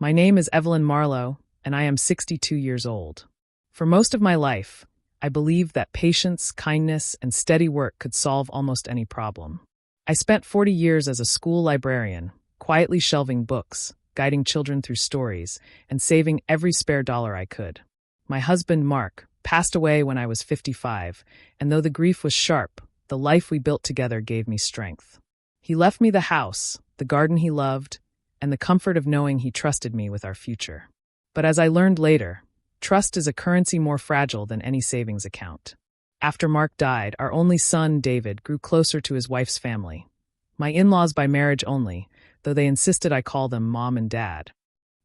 My name is Evelyn Marlowe, and I am 62 years old. For most of my life, I believed that patience, kindness, and steady work could solve almost any problem. I spent 40 years as a school librarian, quietly shelving books, guiding children through stories, and saving every spare dollar I could. My husband, Mark, passed away when I was 55, and though the grief was sharp, the life we built together gave me strength. He left me the house, the garden he loved, and the comfort of knowing he trusted me with our future. But as I learned later, trust is a currency more fragile than any savings account. After Mark died, our only son, David, grew closer to his wife's family. My in-laws by marriage only, though they insisted I call them Mom and Dad.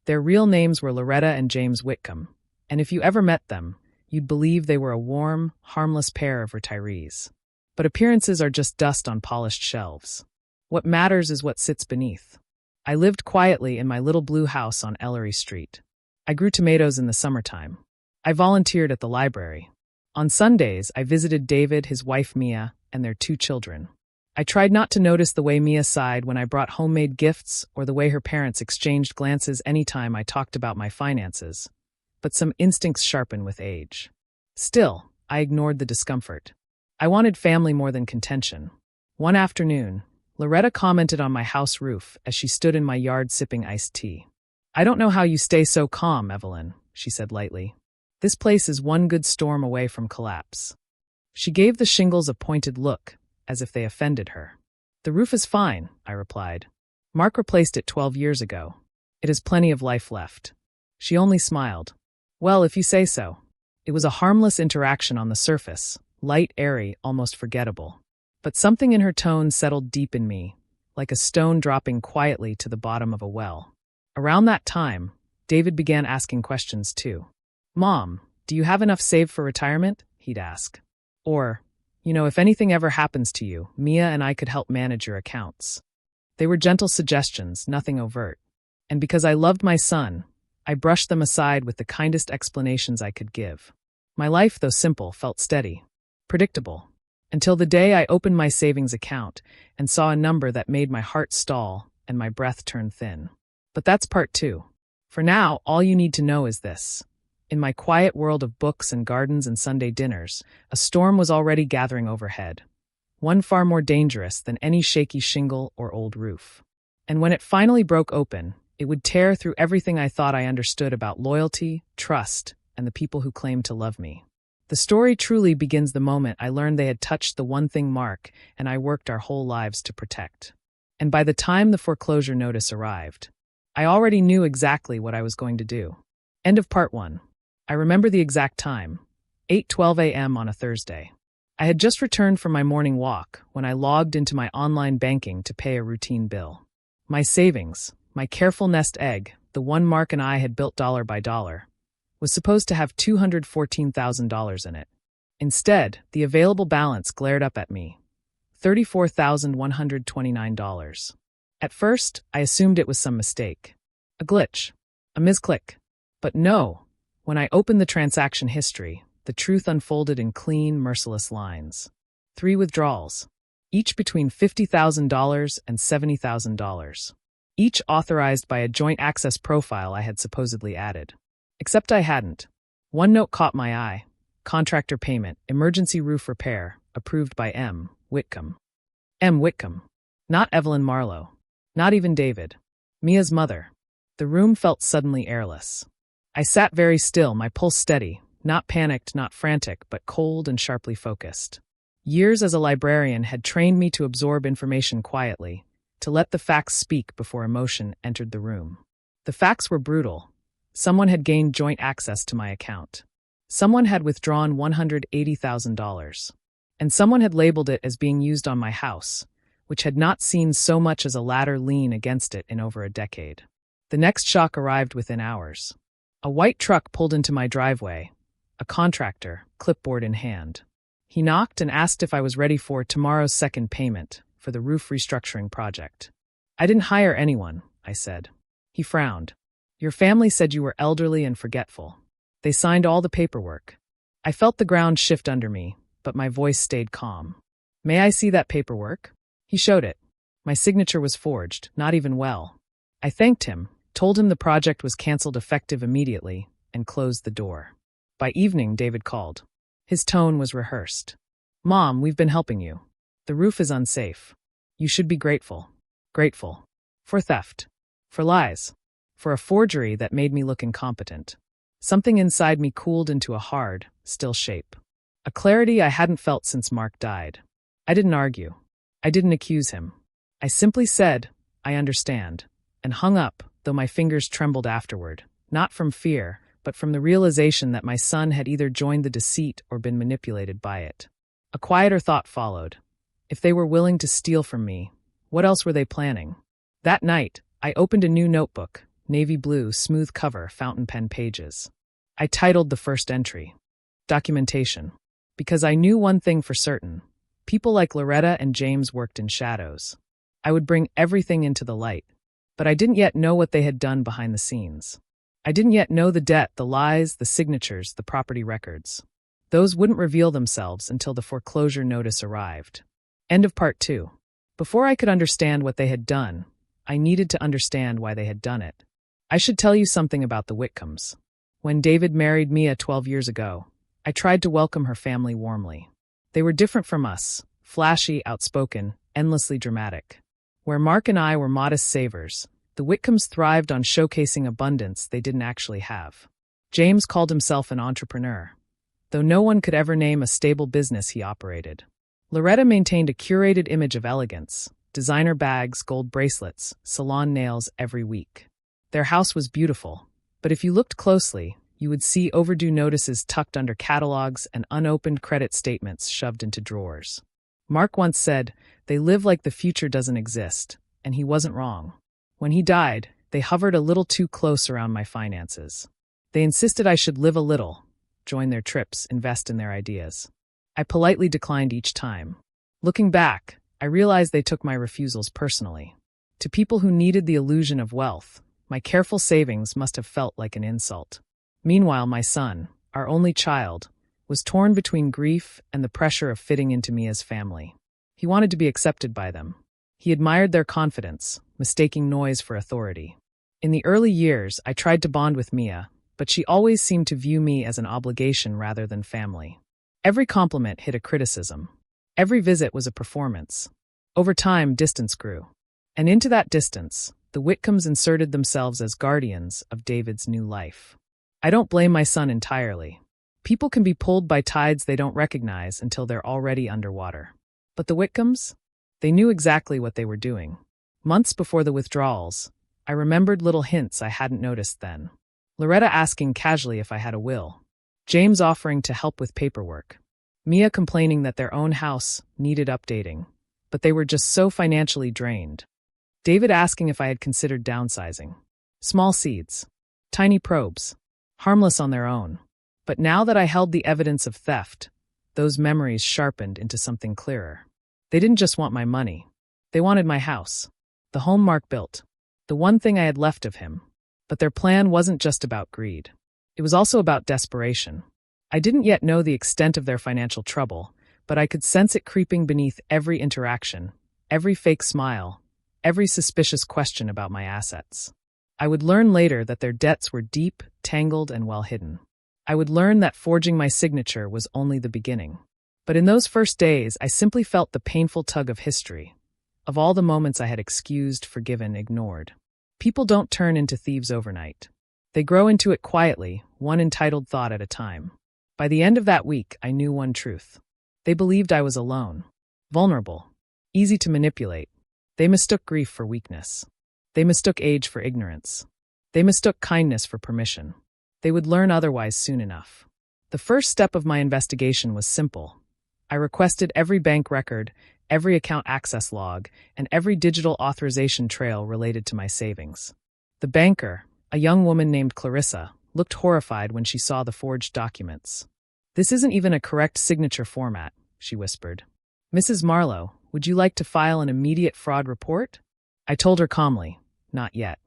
Their real names were Loretta and James Whitcomb, and if you ever met them, you'd believe they were a warm, harmless pair of retirees. But appearances are just dust on polished shelves. What matters is what sits beneath. I lived quietly in my little blue house on Ellery Street. I grew tomatoes in the summertime. I volunteered at the library. On Sundays, I visited David, his wife Mia, and their 2 children. I tried not to notice the way Mia sighed when I brought homemade gifts or the way her parents exchanged glances anytime I talked about my finances. But some instincts sharpen with age. Still, I ignored the discomfort. I wanted family more than contention. One afternoon, Loretta commented on my house roof as she stood in my yard sipping iced tea. "I don't know how you stay so calm, Evelyn," she said lightly. "This place is one good storm away from collapse." She gave the shingles a pointed look, as if they offended her. "The roof is fine," I replied. "Mark replaced it 12 years ago. It has plenty of life left." She only smiled. "Well, if you say so." It was a harmless interaction on the surface, light, airy, almost forgettable. But something in her tone settled deep in me, like a stone dropping quietly to the bottom of a well. Around that time, David began asking questions too. "Mom, do you have enough saved for retirement?" he'd ask. Or, if anything ever happens to you, Mia and I could help manage your accounts." They were gentle suggestions, nothing overt. And because I loved my son, I brushed them aside with the kindest explanations I could give. My life, though simple, felt steady, predictable, until the day I opened my savings account and saw a number that made my heart stall and my breath turn thin. But that's part 2. For now, all you need to know is this. In my quiet world of books and gardens and Sunday dinners, a storm was already gathering overhead, one far more dangerous than any shaky shingle or old roof. And when it finally broke open, it would tear through everything I thought I understood about loyalty, trust, and the people who claimed to love me. The story truly begins the moment I learned they had touched the one thing Mark and I worked our whole lives to protect. And by the time the foreclosure notice arrived, I already knew exactly what I was going to do. End of part 1. I remember the exact time, 8:12 a.m. on a Thursday. I had just returned from my morning walk when I logged into my online banking to pay a routine bill. My savings, my careful nest egg, the one Mark and I had built dollar by dollar, was supposed to have $214,000 in it. Instead, the available balance glared up at me, $34,129. At first, I assumed it was some mistake. A glitch. A misclick. But no, when I opened the transaction history, the truth unfolded in clean, merciless lines. 3 withdrawals, each between $50,000 and $70,000. Each authorized by a joint access profile I had supposedly added. Except I hadn't. One note caught my eye. Contractor payment, emergency roof repair, approved by M. Whitcomb. M. Whitcomb. Not Evelyn Marlowe. Not even David. Mia's mother. The room felt suddenly airless. I sat very still, my pulse steady, not panicked, not frantic, but cold and sharply focused. Years as a librarian had trained me to absorb information quietly, to let the facts speak before emotion entered the room. The facts were brutal. Someone had gained joint access to my account. Someone had withdrawn $180,000. And someone had labeled it as being used on my house, which had not seen so much as a ladder lean against it in over a decade. The next shock arrived within hours. A white truck pulled into my driveway, a contractor, clipboard in hand. He knocked and asked if I was ready for tomorrow's second payment for the roof restructuring project. "I didn't hire anyone," I said. He frowned. "Your family said you were elderly and forgetful. They signed all the paperwork." I felt the ground shift under me, but my voice stayed calm. "May I see that paperwork?" He showed it. My signature was forged, not even well. I thanked him, told him the project was canceled effective immediately, and closed the door. By evening, David called. His tone was rehearsed. Mom, we've been helping you. The roof is unsafe. You should be grateful. Grateful. For theft. For lies. For a forgery that made me look incompetent. Something inside me cooled into a hard, still shape. A clarity I hadn't felt since Mark died. I didn't argue. I didn't accuse him. I simply said, I understand, and hung up, though my fingers trembled afterward, not from fear, but from the realization that my son had either joined the deceit or been manipulated by it. A quieter thought followed. If they were willing to steal from me, what else were they planning? That night, I opened a new notebook, navy blue, smooth cover, fountain pen pages. I titled the first entry, Documentation, because I knew one thing for certain. People like Loretta and James worked in shadows. I would bring everything into the light, but I didn't yet know what they had done behind the scenes. I didn't yet know the debt, the lies, the signatures, the property records. Those wouldn't reveal themselves until the foreclosure notice arrived. End of part 2. Before I could understand what they had done, I needed to understand why they had done it. I should tell you something about the Whitcombs. When David married Mia 12 years ago, I tried to welcome her family warmly. They were different from us, flashy, outspoken, endlessly dramatic. Where Mark and I were modest savers, the Whitcombs thrived on showcasing abundance they didn't actually have. James called himself an entrepreneur, though no one could ever name a stable business he operated. Loretta maintained a curated image of elegance, designer bags, gold bracelets, salon nails every week. Their house was beautiful, but if you looked closely, you would see overdue notices tucked under catalogs and unopened credit statements shoved into drawers. Mark once said, "They live like the future doesn't exist," and he wasn't wrong. When he died, they hovered a little too close around my finances. They insisted I should live a little, join their trips, invest in their ideas. I politely declined each time. Looking back, I realized they took my refusals personally. To people who needed the illusion of wealth, my careful savings must have felt like an insult. Meanwhile, my son, our only child, was torn between grief and the pressure of fitting into Mia's family. He wanted to be accepted by them. He admired their confidence, mistaking noise for authority. In the early years, I tried to bond with Mia, but she always seemed to view me as an obligation rather than family. Every compliment hid a criticism. Every visit was a performance. Over time, distance grew. And into that distance, the Whitcombs inserted themselves as guardians of David's new life. I don't blame my son entirely. People can be pulled by tides they don't recognize until they're already underwater. But the Whitcombs? They knew exactly what they were doing. Months before the withdrawals, I remembered little hints I hadn't noticed then. Loretta asking casually if I had a will. James offering to help with paperwork. Mia complaining that their own house needed updating, but they were just so financially drained. David asking if I had considered downsizing. Small seeds. Tiny probes. Harmless on their own. But now that I held the evidence of theft, those memories sharpened into something clearer. They didn't just want my money. They wanted my house. The home Mark built. The one thing I had left of him. But their plan wasn't just about greed. It was also about desperation. I didn't yet know the extent of their financial trouble, but I could sense it creeping beneath every interaction, every fake smile, every suspicious question about my assets. I would learn later that their debts were deep, tangled, and well hidden. I would learn that forging my signature was only the beginning. But in those first days, I simply felt the painful tug of history, of all the moments I had excused, forgiven, ignored. People don't turn into thieves overnight. They grow into it quietly, one entitled thought at a time. By the end of that week, I knew one truth. They believed I was alone, vulnerable, easy to manipulate. They mistook grief for weakness. They mistook age for ignorance. They mistook kindness for permission. They would learn otherwise soon enough. The first step of my investigation was simple. I requested every bank record, every account access log, and every digital authorization trail related to my savings. The banker, a young woman named Clarissa, looked horrified when she saw the forged documents. "This isn't even a correct signature format," she whispered. "Mrs. Marlowe, would you like to file an immediate fraud report?" I told her calmly, "Not yet.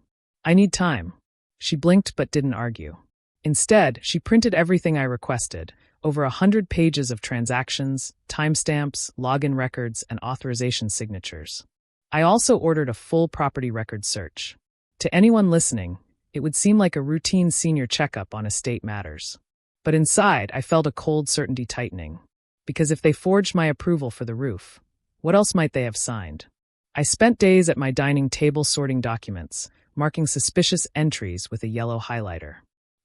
I need time." She blinked but didn't argue. Instead, she printed everything I requested, over 100 pages of transactions, timestamps, login records, and authorization signatures. I also ordered a full property record search. To anyone listening, it would seem like a routine senior checkup on estate matters. But inside, I felt a cold certainty tightening. Because if they forged my approval for the roof, what else might they have signed? I spent days at my dining table sorting documents, marking suspicious entries with a yellow highlighter.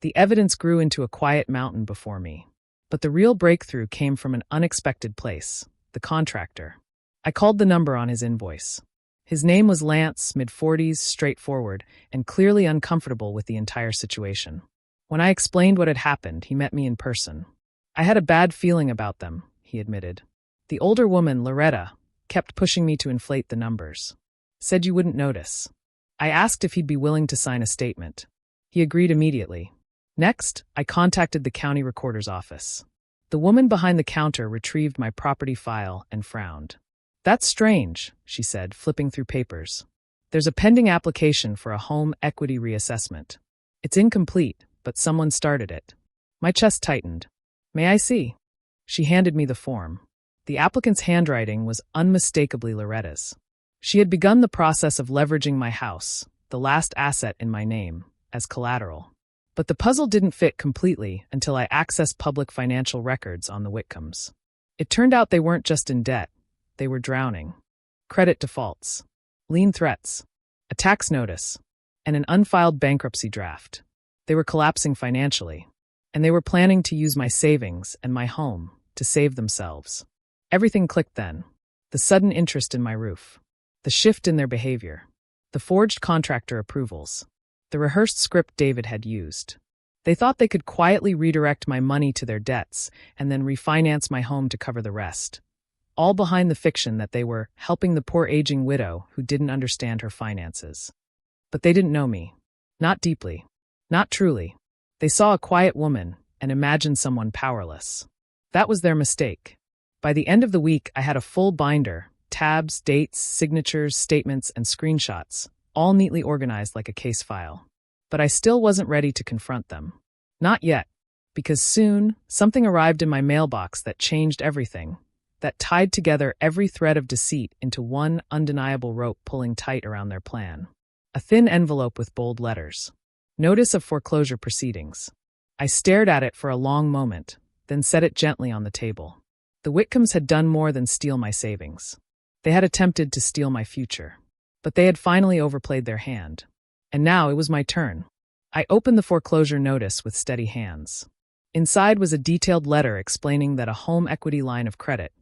The evidence grew into a quiet mountain before me. But the real breakthrough came from an unexpected place, the contractor. I called the number on his invoice. His name was Lance, mid-40s, straightforward, and clearly uncomfortable with the entire situation. When I explained what had happened, he met me in person. I had a bad feeling about them, he admitted. The older woman, Loretta, kept pushing me to inflate the numbers. Said you wouldn't notice. I asked if he'd be willing to sign a statement. He agreed immediately. Next, I contacted the county recorder's office. The woman behind the counter retrieved my property file and frowned. That's strange, she said, flipping through papers. There's a pending application for a home equity reassessment. It's incomplete, but someone started it. My chest tightened. May I see? She handed me the form. The applicant's handwriting was unmistakably Loretta's. She had begun the process of leveraging my house, the last asset in my name, as collateral. But the puzzle didn't fit completely until I accessed public financial records on the Whitcombs. It turned out they weren't just in debt, they were drowning. Credit defaults, lien threats, a tax notice, and an unfiled bankruptcy draft. They were collapsing financially, and they were planning to use my savings and my home to save themselves. Everything clicked then. The sudden interest in my roof, the shift in their behavior, the forged contractor approvals, the rehearsed script David had used. They thought they could quietly redirect my money to their debts and then refinance my home to cover the rest. All behind the fiction that they were helping the poor aging widow who didn't understand her finances. But they didn't know me. Not deeply. Not truly. They saw a quiet woman and imagined someone powerless. That was their mistake. By the end of the week, I had a full binder, tabs, dates, signatures, statements, and screenshots, all neatly organized like a case file. But I still wasn't ready to confront them. Not yet, because soon, something arrived in my mailbox that changed everything, that tied together every thread of deceit into one undeniable rope pulling tight around their plan. A thin envelope with bold letters. Notice of foreclosure proceedings. I stared at it for a long moment, then set it gently on the table. The Whitcombs had done more than steal my savings. They had attempted to steal my future. But they had finally overplayed their hand. And now it was my turn. I opened the foreclosure notice with steady hands. Inside was a detailed letter explaining that a home equity line of credit,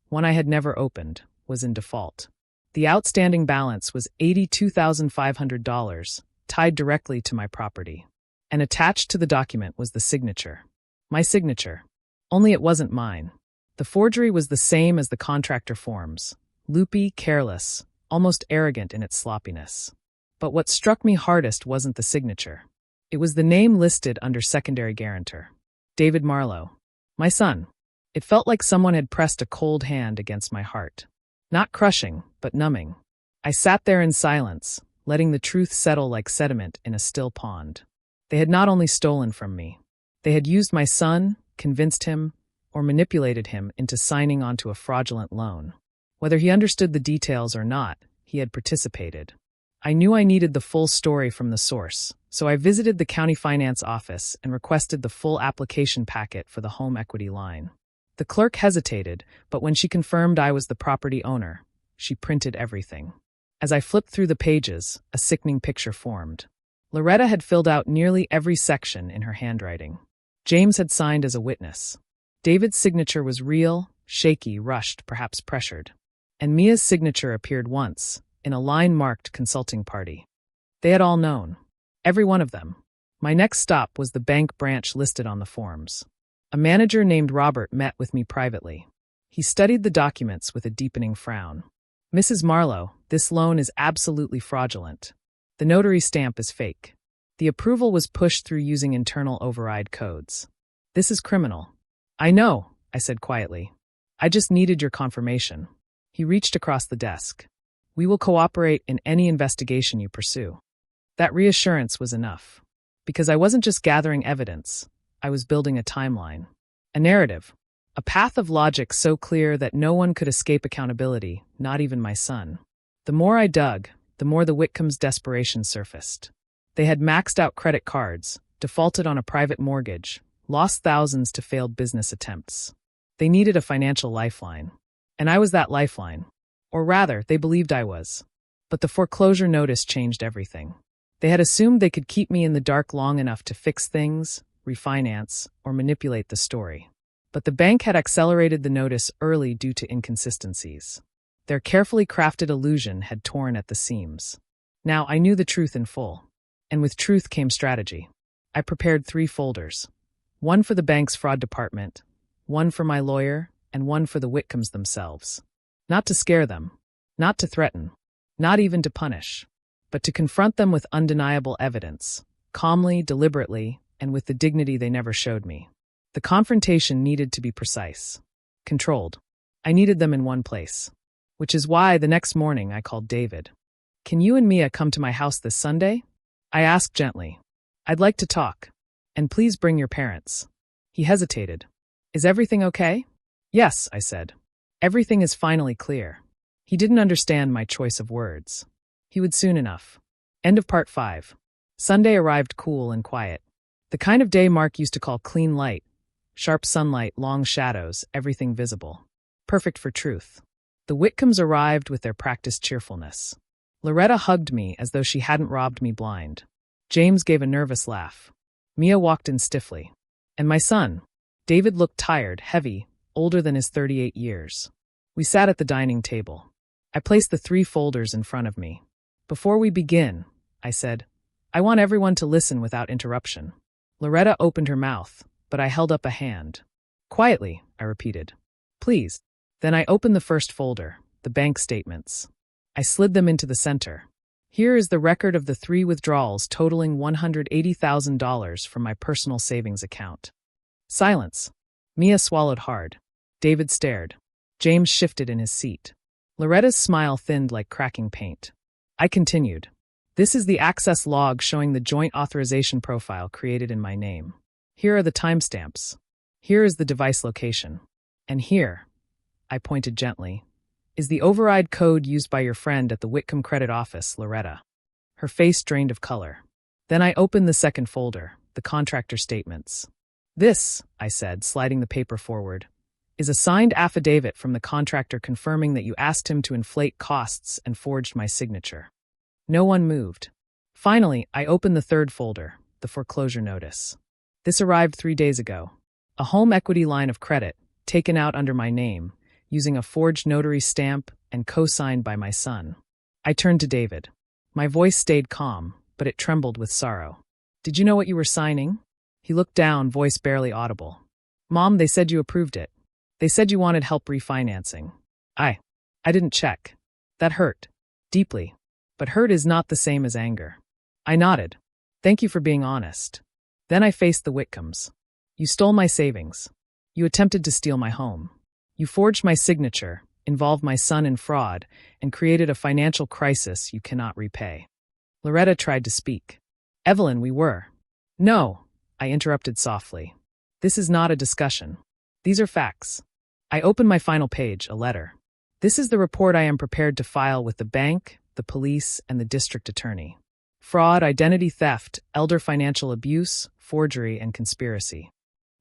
one I had never opened, was in default. The outstanding balance was $82,500, tied directly to my property. And attached to the document was the signature. My signature. Only it wasn't mine. The forgery was the same as the contractor forms. Loopy, careless, almost arrogant in its sloppiness. But what struck me hardest wasn't the signature. It was the name listed under secondary guarantor. David Marlowe. My son. It felt like someone had pressed a cold hand against my heart. Not crushing, but numbing. I sat there in silence, letting the truth settle like sediment in a still pond. They had not only stolen from me. They had used my son, convinced him, or manipulated him into signing onto a fraudulent loan. Whether he understood the details or not, he had participated. I knew I needed the full story from the source, so I visited the county finance office and requested the full application packet for the home equity line. The clerk hesitated, but when she confirmed I was the property owner, she printed everything. As I flipped through the pages, a sickening picture formed. Loretta had filled out nearly every section in her handwriting. James had signed as a witness. David's signature was real, shaky, rushed, perhaps pressured. And Mia's signature appeared once, in a line marked consulting party. They had all known. Every one of them. My next stop was the bank branch listed on the forms. A manager named Robert met with me privately. He studied the documents with a deepening frown. Mrs. Marlowe, this loan is absolutely fraudulent. The notary stamp is fake. The approval was pushed through using internal override codes. This is criminal. I know, I said quietly. I just needed your confirmation. He reached across the desk. We will cooperate in any investigation you pursue. That reassurance was enough. Because I wasn't just gathering evidence, I was building a timeline. A narrative. A path of logic so clear that no one could escape accountability, not even my son. The more I dug, the more the Whitcombs' desperation surfaced. They had maxed out credit cards, defaulted on a private mortgage, lost thousands to failed business attempts. They needed a financial lifeline. And I was that lifeline. Or rather, they believed I was. But the foreclosure notice changed everything. They had assumed they could keep me in the dark long enough to fix things, refinance, or manipulate the story. But the bank had accelerated the notice early due to inconsistencies. Their carefully crafted illusion had torn at the seams. Now I knew the truth in full. And with truth came strategy. I prepared 3 folders. One for the bank's fraud department, one for my lawyer, and one for the Whitcombs themselves. Not to scare them, not to threaten, not even to punish, but to confront them with undeniable evidence, calmly, deliberately, and with the dignity they never showed me. The confrontation needed to be precise, controlled. I needed them in one place. Which is why the next morning I called David. "Can you and Mia come to my house this Sunday?" I asked gently. "I'd like to talk. And please bring your parents." He hesitated. "Is everything okay?" "Yes," I said. "Everything is finally clear." He didn't understand my choice of words. He would soon enough. End of part 5. Sunday arrived cool and quiet. The kind of day Mark used to call clean light. Sharp sunlight, long shadows, everything visible. Perfect for truth. The Whitcombs arrived with their practiced cheerfulness. Loretta hugged me as though she hadn't robbed me blind. James gave a nervous laugh. Mia walked in stiffly. And my son, David, looked tired, heavy, older than his 38 years. We sat at the dining table. I placed the 3 folders in front of me. "Before we begin," I said, "I want everyone to listen without interruption." Loretta opened her mouth, but I held up a hand. "Quietly," I repeated. "Please." Then I opened the first folder, the bank statements. I slid them into the center. Here is the record of the 3 withdrawals totaling $180,000 from my personal savings account. Silence. Mia swallowed hard. David stared. James shifted in his seat. Loretta's smile thinned like cracking paint. I continued. "This is the access log showing the joint authorization profile created in my name. Here are the timestamps. Here is the device location. And here," I pointed gently, "is the override code used by your friend at the Whitcomb Credit Office, Loretta." Her face drained of color. Then I opened the second folder, the contractor statements. "This," I said, sliding the paper forward, "is a signed affidavit from the contractor confirming that you asked him to inflate costs and forged my signature." No one moved. Finally, I opened the third folder, the foreclosure notice. This arrived 3 days ago. A home equity line of credit, taken out under my name, using a forged notary stamp and co-signed by my son. I turned to David. My voice stayed calm, but it trembled with sorrow. "Did you know what you were signing?" He looked down, voice barely audible. "Mom, they said you approved it. They said you wanted help refinancing." I didn't check. That hurt. Deeply. But hurt is not the same as anger. I nodded. "Thank you for being honest." Then I faced the Whitcombs. "You stole my savings. You attempted to steal my home. You forged my signature, involved my son in fraud, and created a financial crisis you cannot repay." Loretta tried to speak. "Evelyn, we were." "No," I interrupted softly. "This is not a discussion. These are facts." I opened my final page, a letter. "This is the report I am prepared to file with the bank, the police, and the district attorney. Fraud, identity theft, elder financial abuse, forgery, and conspiracy."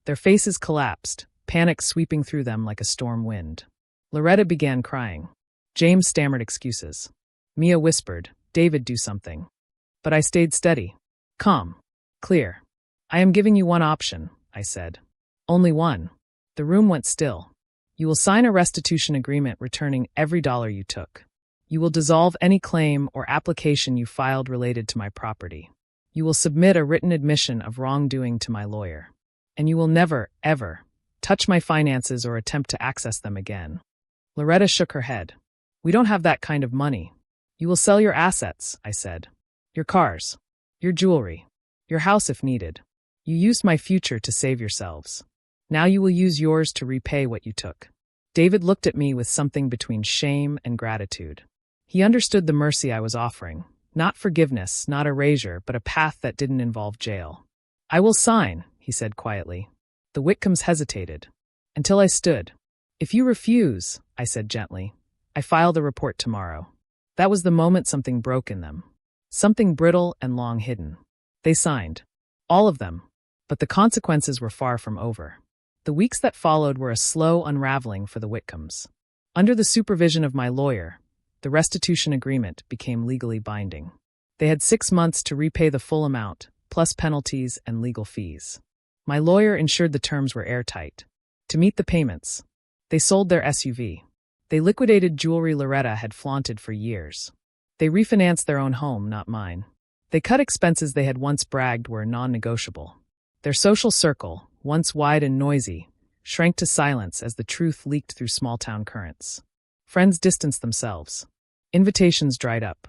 Their faces collapsed, panic sweeping through them like a storm wind. Loretta began crying. James stammered excuses. Mia whispered, "David, do something." But I stayed steady. Calm. Clear. "I am giving you one option," I said. "Only one." The room went still. "You will sign a restitution agreement returning every dollar you took. You will dissolve any claim or application you filed related to my property. You will submit a written admission of wrongdoing to my lawyer. And you will never, ever, touch my finances or attempt to access them again." Loretta shook her head. "We don't have that kind of money." "You will sell your assets," I said. "Your cars. Your jewelry. Your house if needed. You used my future to save yourselves. Now you will use yours to repay what you took." David looked at me with something between shame and gratitude. He understood the mercy I was offering. Not forgiveness, not erasure, but a path that didn't involve jail. "I will sign," he said quietly. The Whitcombs hesitated. Until I stood. "If you refuse," I said gently, "I file the report tomorrow." That was the moment something broke in them. Something brittle and long hidden. They signed. All of them. But the consequences were far from over. The weeks that followed were a slow unraveling for the Whitcombs. Under the supervision of my lawyer, the restitution agreement became legally binding. They had 6 months to repay the full amount, plus penalties and legal fees. My lawyer ensured the terms were airtight. To meet the payments, they sold their SUV. They liquidated jewelry Loretta had flaunted for years. They refinanced their own home, not mine. They cut expenses they had once bragged were non-negotiable. Their social circle, once wide and noisy, shrank to silence as the truth leaked through small-town currents. Friends distanced themselves. Invitations dried up.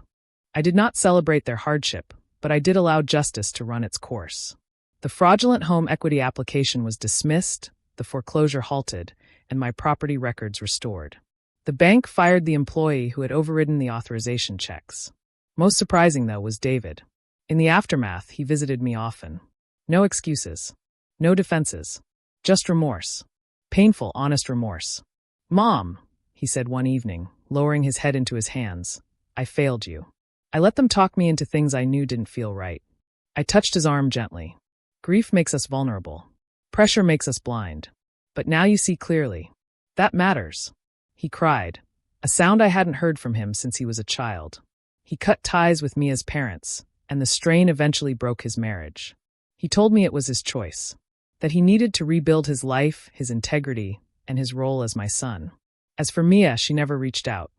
I did not celebrate their hardship, but I did allow justice to run its course. The fraudulent home equity application was dismissed, the foreclosure halted, and my property records restored. The bank fired the employee who had overridden the authorization checks. Most surprising, though, was David. In the aftermath, he visited me often. No excuses. No defenses. Just remorse. Painful, honest remorse. "Mom," he said one evening, lowering his head into his hands, "I failed you. I let them talk me into things I knew didn't feel right." I touched his arm gently. Grief makes us vulnerable. Pressure makes us blind. But now you see clearly. That matters. He cried, a sound I hadn't heard from him since he was a child. He cut ties with me as parents, and the strain eventually broke his marriage. He told me it was his choice, that he needed to rebuild his life, his integrity, and his role as my son. As for Mia, she never reached out.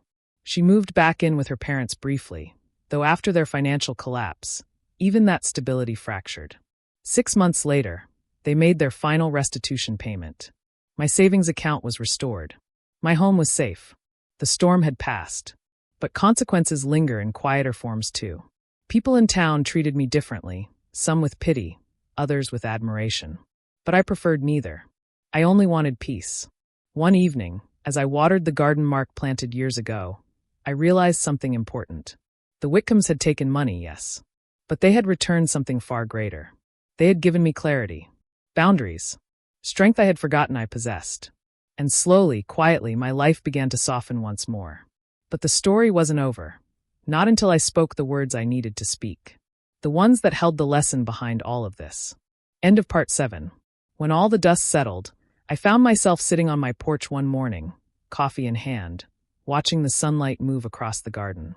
She moved back in with her parents briefly, though after their financial collapse, even that stability fractured. 6 months later, they made their final restitution payment. My savings account was restored. My home was safe. The storm had passed. But consequences linger in quieter forms too. People in town treated me differently, some with pity, others with admiration. But I preferred neither. I only wanted peace. One evening, as I watered the garden Mark planted years ago, I realized something important. The Whitcombs had taken money, yes. But they had returned something far greater. They had given me clarity, boundaries, strength I had forgotten I possessed. And slowly, quietly, my life began to soften once more. But the story wasn't over. Not until I spoke the words I needed to speak. The ones that held the lesson behind all of this. End of part 7. When all the dust settled, I found myself sitting on my porch one morning, coffee in hand, watching the sunlight move across the garden.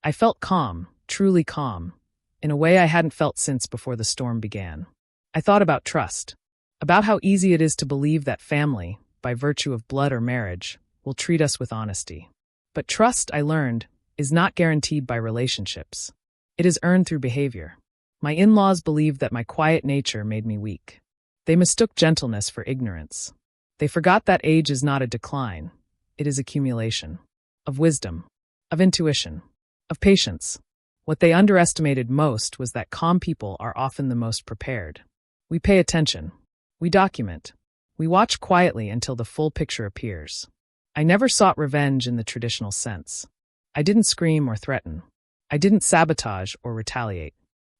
I felt calm, truly calm, in a way I hadn't felt since before the storm began. I thought about trust, about how easy it is to believe that family, by virtue of blood or marriage, will treat us with honesty. But trust, I learned, is not guaranteed by relationships. It is earned through behavior. My in-laws believed that my quiet nature made me weak. They mistook gentleness for ignorance. They forgot that age is not a decline. It is accumulation. Of wisdom. Of intuition. Of patience. What they underestimated most was that calm people are often the most prepared. We pay attention. We document. We watch quietly until the full picture appears. I never sought revenge in the traditional sense. I didn't scream or threaten. I didn't sabotage or retaliate.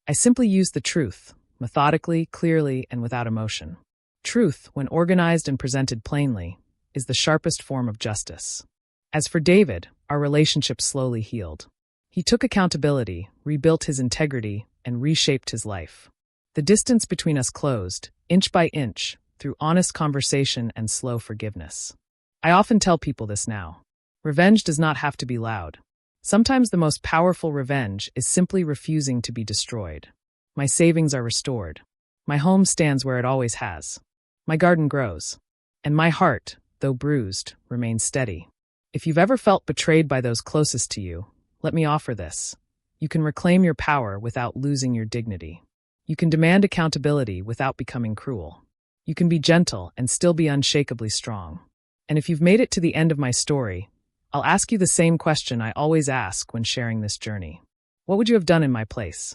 I simply used the truth, methodically, clearly, and without emotion. Truth, when organized and presented plainly, is the sharpest form of justice. As for David, our relationship slowly healed. He took accountability, rebuilt his integrity, and reshaped his life. The distance between us closed, inch by inch, through honest conversation and slow forgiveness. I often tell people this now. Revenge does not have to be loud. Sometimes the most powerful revenge is simply refusing to be destroyed. My savings are restored. My home stands where it always has. My garden grows. And my heart, though bruised, remains steady. If you've ever felt betrayed by those closest to you, let me offer this. You can reclaim your power without losing your dignity. You can demand accountability without becoming cruel. You can be gentle and still be unshakably strong. And if you've made it to the end of my story, I'll ask you the same question I always ask when sharing this journey. What would you have done in my place?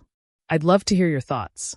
I'd love to hear your thoughts.